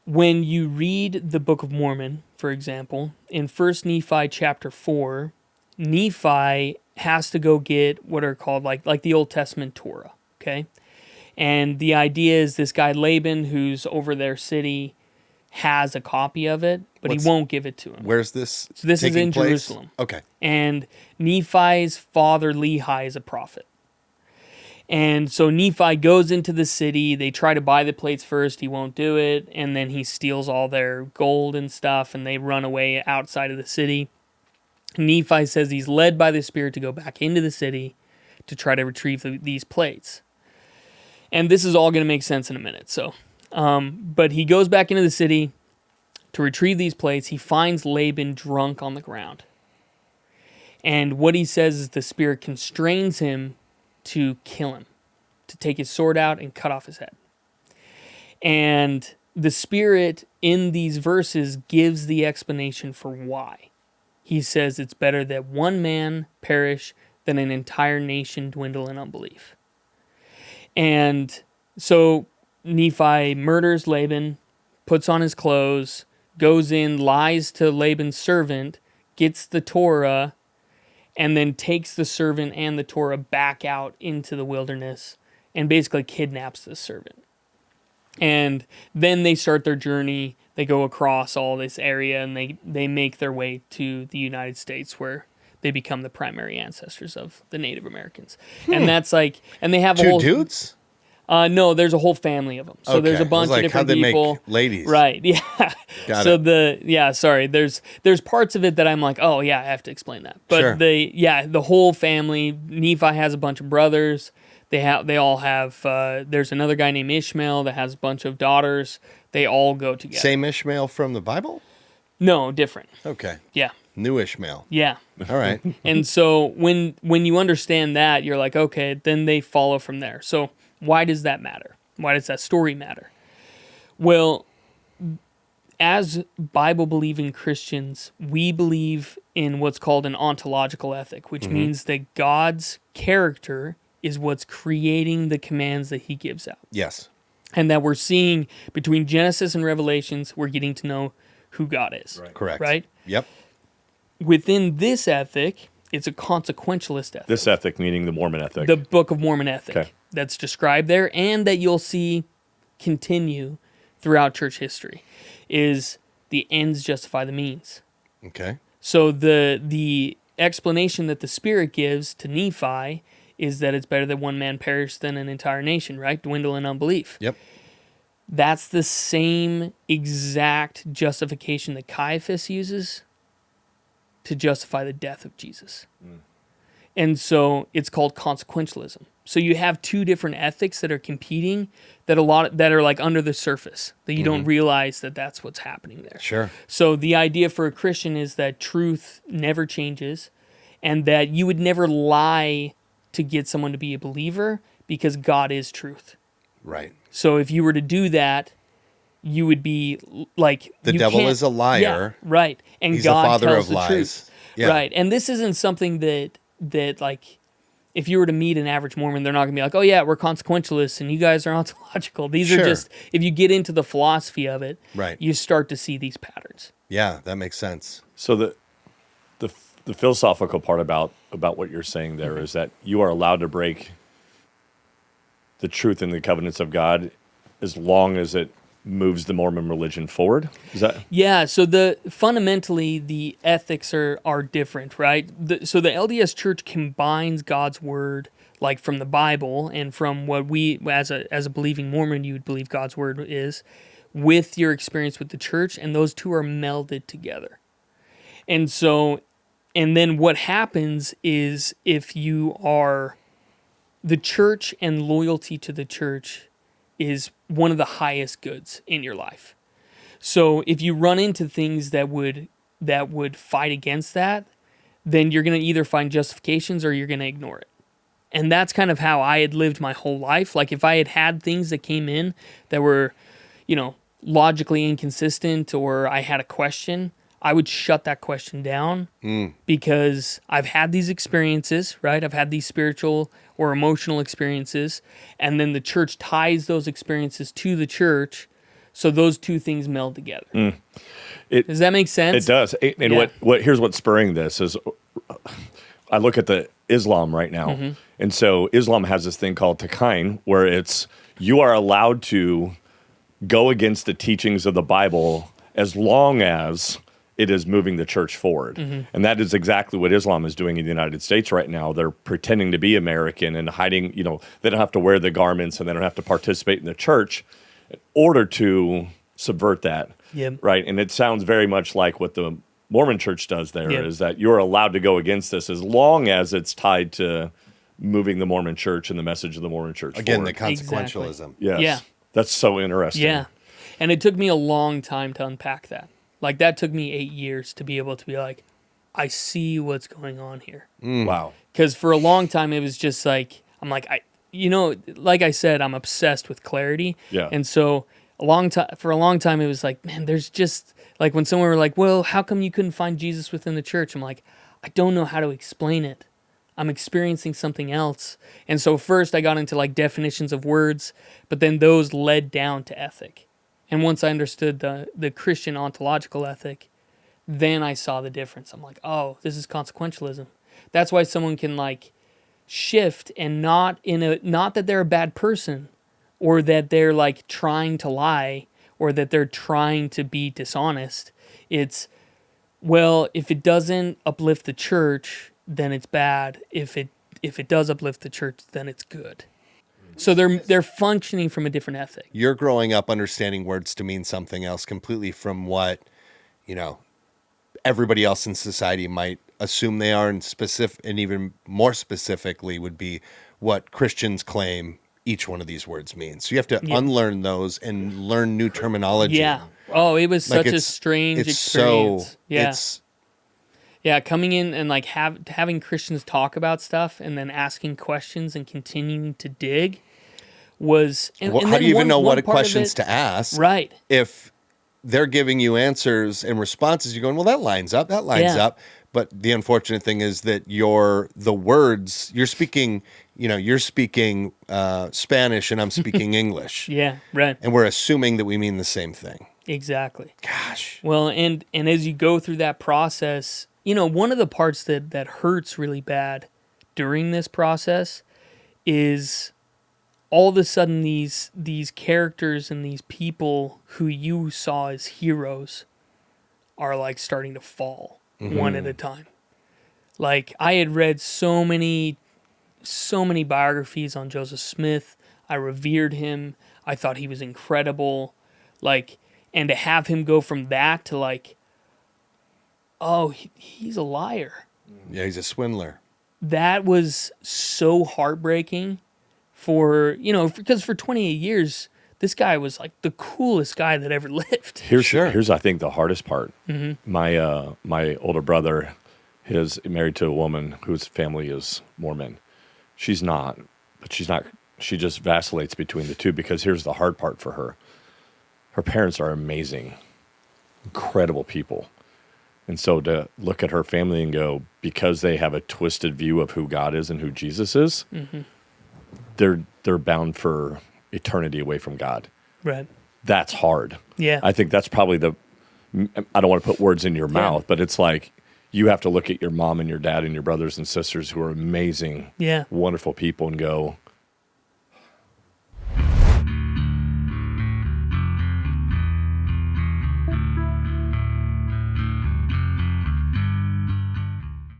when you read the Book of Mormon, for example, in 1 Nephi chapter 4, Nephi has to go get what are called like the Old Testament Torah, okay? And the idea is this guy Laban, who's over their city, has a copy of it, but he won't give it to him. Where's this? So this is in place? Jerusalem. Okay. And Nephi's father, Lehi, is a prophet. And so Nephi goes into the city. They try to buy the plates first. He won't do it. And then he steals all their gold and stuff, and they run away outside of the city. Nephi says he's led by the Spirit to go back into the city to try to retrieve these plates. And this is all going to make sense in a minute. So, but he goes back into the city to retrieve these plates. He finds Laban drunk on the ground. And what he says is the Spirit constrains him to kill him, to take his sword out and cut off his head. And the Spirit in these verses gives the explanation for why. He says it's better that one man perish than an entire nation dwindle in unbelief. And so Nephi murders Laban, puts on his clothes, goes in, lies to Laban's servant, gets the Torah, and then takes the servant and the Torah back out into the wilderness and basically kidnaps the servant. And then they start their journey. They go across all this area, and they make their way to the United States, where they become the primary ancestors of the Native Americans. And that's like, and they have a whole... Two dudes? No, there's a whole family of them. So there's a bunch of different people. Make ladies? Right, yeah. Got so it. There's parts of it that I'm like, oh yeah, I have to explain that. But sure. The whole family, Nephi has a bunch of brothers. They all have, there's another guy named Ishmael that has a bunch of daughters. They all go together. Same Ishmael from the Bible? No, different. Okay. Yeah. New Ishmael. Yeah. All right. And so when you understand that, you're like, okay, then they follow from there. So why does that matter? Why does that story matter? Well, as Bible-believing Christians, we believe in what's called an ontological ethic, which means that God's character is what's creating the commands that he gives out. Yes. And that we're seeing between Genesis and Revelations, we're getting to know who God is. Right. Correct. Right? Yep. Within this ethic, it's a consequentialist ethic. This ethic meaning the Mormon ethic. The Book of Mormon ethic. Okay. That's described there, and that you'll see continue throughout church history, is the ends justify the means. Okay. So the explanation that the Spirit gives to Nephi is that it's better that one man perish than an entire nation, right? Dwindle in unbelief. Yep. That's the same exact justification that Caiaphas uses to justify the death of Jesus. And so it's called consequentialism. So you have two different ethics that are competing that are like under the surface, that you don't realize that that's what's happening there. Sure. So the idea for a Christian is that truth never changes, and that you would never lie to get someone to be a believer, because God is truth. Right. So if you were to do that, you would be like... The devil is a liar. Yeah, right. And He's God the father tells of the lies. truth. Yeah. Right. And this isn't something that like, if you were to meet an average Mormon, they're not going to be like, oh yeah, we're consequentialists and you guys are ontological. These are just, if you get into the philosophy of it, right, you start to see these patterns. Yeah, that makes sense. So the philosophical part about what you're saying there is that you are allowed to break the truth and the covenants of God as long as it moves the Mormon religion forward? Is that? Yeah, so fundamentally the ethics are different, right? So the LDS Church combines God's word, like from the Bible and from what we as a believing Mormon you would believe God's word is, with your experience with the church, and those two are melded together. And so, and then what happens is, if you are the church and loyalty to the church is one of the highest goods in your life. So if you run into things that would fight against that, then you're going to either find justifications or you're going to ignore it. And that's kind of how I had lived my whole life. Like if I had things that came in that were, logically inconsistent, or I had a question, I would shut that question down because I've had these experiences, right? I've had these spiritual or emotional experiences, and then the church ties those experiences to the church, So those two things meld together. It- Does that make sense? It does. And Yeah. what here's what's spurring this is I look at the Islam right now. And so Islam has this thing called takain, where it's you are allowed to go against the teachings of the Bible as long as it is moving the church forward. And that is exactly what Islam is doing in the United States right now. They're pretending to be American and hiding, they don't have to wear the garments and they don't have to participate in the church in order to subvert that. Yep. Right. And it sounds very much like what the Mormon church does there is that you're allowed to go against this as long as it's tied to moving the Mormon church and the message of the Mormon church Again, forward. the consequentialism. Yes. Yeah. That's so interesting. Yeah. And it took me a long time to unpack that. Like, that took me 8 years to be able to be like, I see what's going on here. Wow. Because for a long time, it was just like, I'm like, like I said, I'm obsessed with clarity. Yeah. And so for a long time, it was like, man, there's just, like when someone were like, well, how come you couldn't find Jesus within the church? I'm like, I don't know how to explain it. I'm experiencing something else. And so first I got into like definitions of words, but then those led down to ethic. And once I understood the Christian ontological ethic, then I saw the difference. I'm like, oh, this is consequentialism. That's why someone can like shift and not that they're a bad person or that they're like trying to lie or that they're trying to be dishonest. It's, well, if it doesn't uplift the church, then it's bad. If it does uplift the church, then it's good. So they're functioning from a different ethic. You're growing up understanding words to mean something else completely from what, everybody else in society might assume they are, and even more specifically would be what Christians claim each one of these words means. So you have to unlearn those and learn new terminology. Yeah. Oh, it was Like such a strange it's experience. So, Yeah, coming in and like having Christians talk about stuff and then asking questions and continuing to dig was. And how then do you even know what part of questions it- to ask? Right. If they're giving you answers and responses, you're going, well, that lines up. Yeah. But the unfortunate thing is that the words you're speaking, Spanish and I'm speaking English. Yeah. Right. And we're assuming that we mean the same thing. Exactly. Gosh. Well, and as you go through that process, one of the parts that hurts really bad during this process is all of a sudden these characters and these people who you saw as heroes are like starting to fall one at a time. Like I had read so many biographies on Joseph Smith. I revered him. I thought he was incredible. Like, and to have him go from that to like, oh, he's a liar. Yeah, he's a swindler. That was so heartbreaking because for 28 years, this guy was like the coolest guy that ever lived. Here's I think the hardest part. My older brother is married to a woman whose family is Mormon. She's not, but she just vacillates between the two because here's the hard part for her. Her parents are amazing, incredible people. And so to look at her family and go, because they have a twisted view of who God is and who Jesus is, they're bound for eternity away from God. Right. That's hard. Yeah. I think that's probably I don't want to put words in your mouth, but it's like you have to look at your mom and your dad and your brothers and sisters who are amazing, wonderful people and go,